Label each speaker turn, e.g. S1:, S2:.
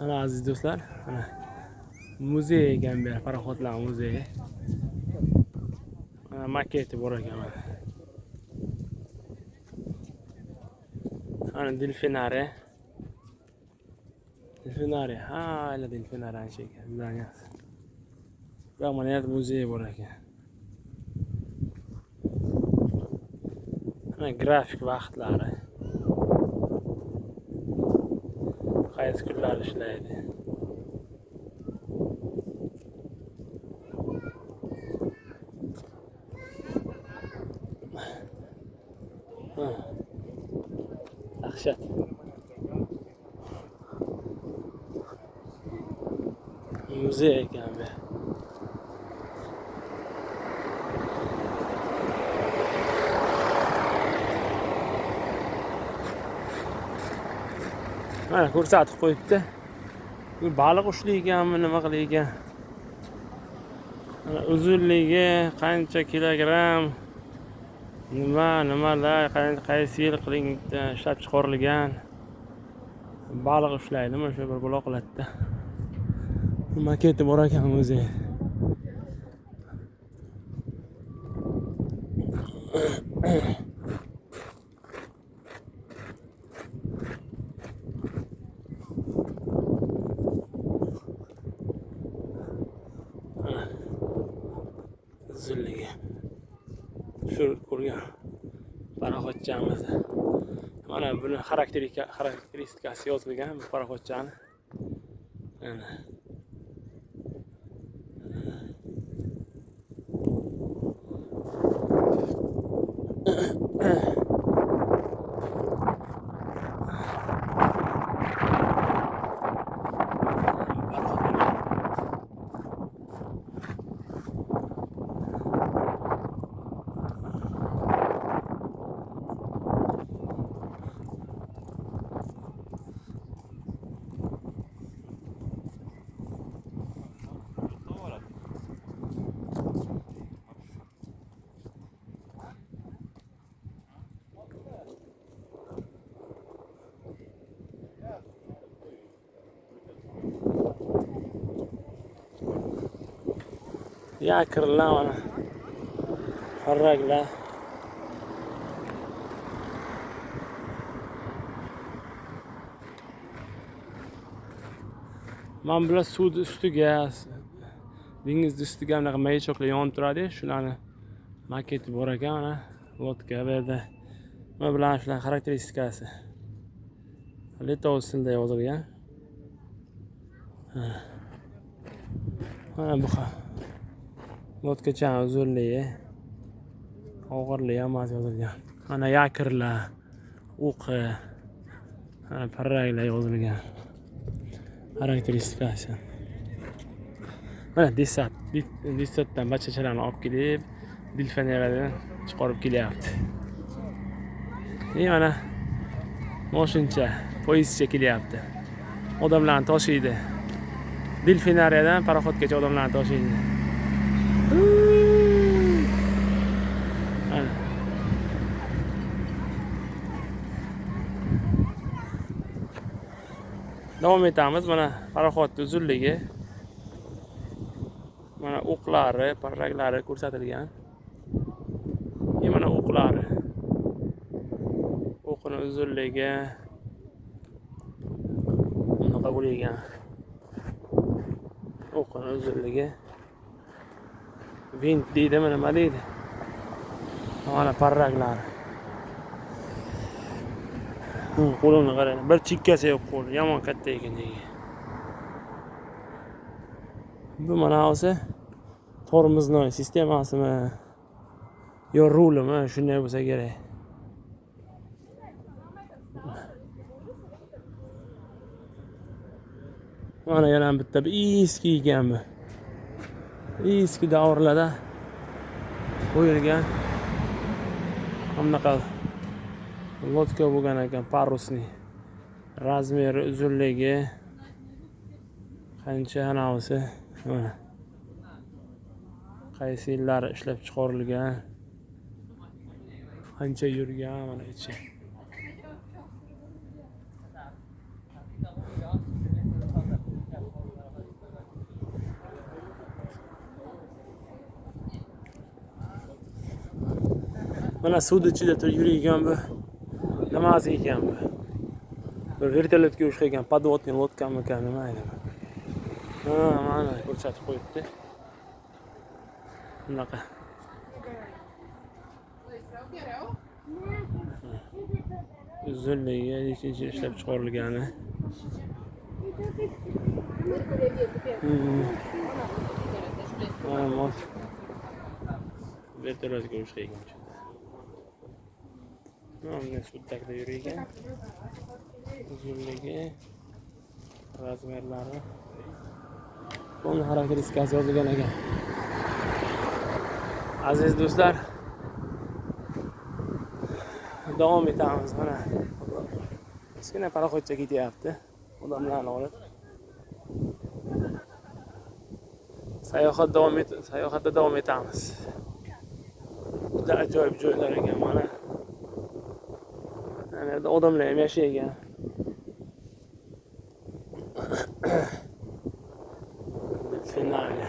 S1: Ana aziz do'stlar, ana muzey ekan bu yer, paraxodlar muzeyi. Ana maketi bor ekan mana. Ana delfinariy. Delfinariy, hala delfinariy ancha ekan, zdaniyaси. Bu mana yer muzey bor ekan. Ana grafik vaqtlari. Qaysi kunlar ishlaydi? Dahshat. Muzey ekan bu. Mana ko'rsatib qo'yibdi. Bu baliq ushlayotganmi, nima qilayotgan? Mana uzunligi qancha kilogramm, nimalar, qaysi yil ishlab chiqarilgan. Baliq ushlaydi, mana shu bir buloqlarda. Maketi bor ekan muzey. Uzunligi. Shu ko'rgan paraxodchamiz. Mana buni xarakteristikasi yozilgan bu paraxodchani. Mana. Yakirlar mana. Farraglar. Mana bular suv ustiga, dengiz ustiga bunaqa mayachoqlar yonib turadi, shularni maketi bor ekan mana. Lodka bu yerda. Mana bular shular xarakteristikasi. Litovuz tilida yozilgan. Mana bu lodkachaning uzunligi, og'irligi hammasi yozilgan. Mana yakirlar, o'qi, mana parraglar yozilgan. Xarakteristikasi. Mana desatdan bachachalarni olib kelib, delfinariyadan chiqarib kelyapti. Mana moshincha, poyezdcha kelyapti. Odamlarni tashiydi. Delfinariyadan paraxodgacha odamlarni tashiydi. Davom etamiz. Mana paraxod uzunligi, mana o'qlari, parraklari ko'rsatilgan. Mana o'qlari. O'qning uzunligi bunaqa bo'lgan. O'qning uzunligi vint deydimi, nima deydi? Mana parraklari. Qo'lini qarang. Bir chekkasi yo'q qo'l. Yomon katta ekan nega. Bu mana o'zi tormoznoy sistemasimi yo rulimi, shunday bo'lsa kerak. Mana yana bitta eski ekan bu. Eski davrlarda qo'yilgan. Bunaqa lodka bo'lgan ekan, parusniy. Razmeri, uzunligi qancha anavisi, mana. Qaysi yillar ishlab chiqarilgan, qancha yurgan, mana ichi. Mana suvni ichida turib yurgan bu. Nimasi ekan bu? Bir vertolyotga o'xshagan podvodniy lotkami ekan, nima edi bu? Ha, mana ko'rsatib qo'yibdi. Bunaqa. Uzunligi nechinchi ishlab chiqarilgani. Mana vertolyotga o'xshagan. Mana sudakda yurgan. Uzunligi, razmerlari. Bunun xarakteristikasi yozilgan ekan. Aziz do'stlar, davom etamiz mana. Kichkina paraxodcha ketyapti. Odamlarni olib. Sayohatda davom etamiz. Juda ajoyib joylar ekan mana. Mana yerda odamlar ham yashaygan. Finale.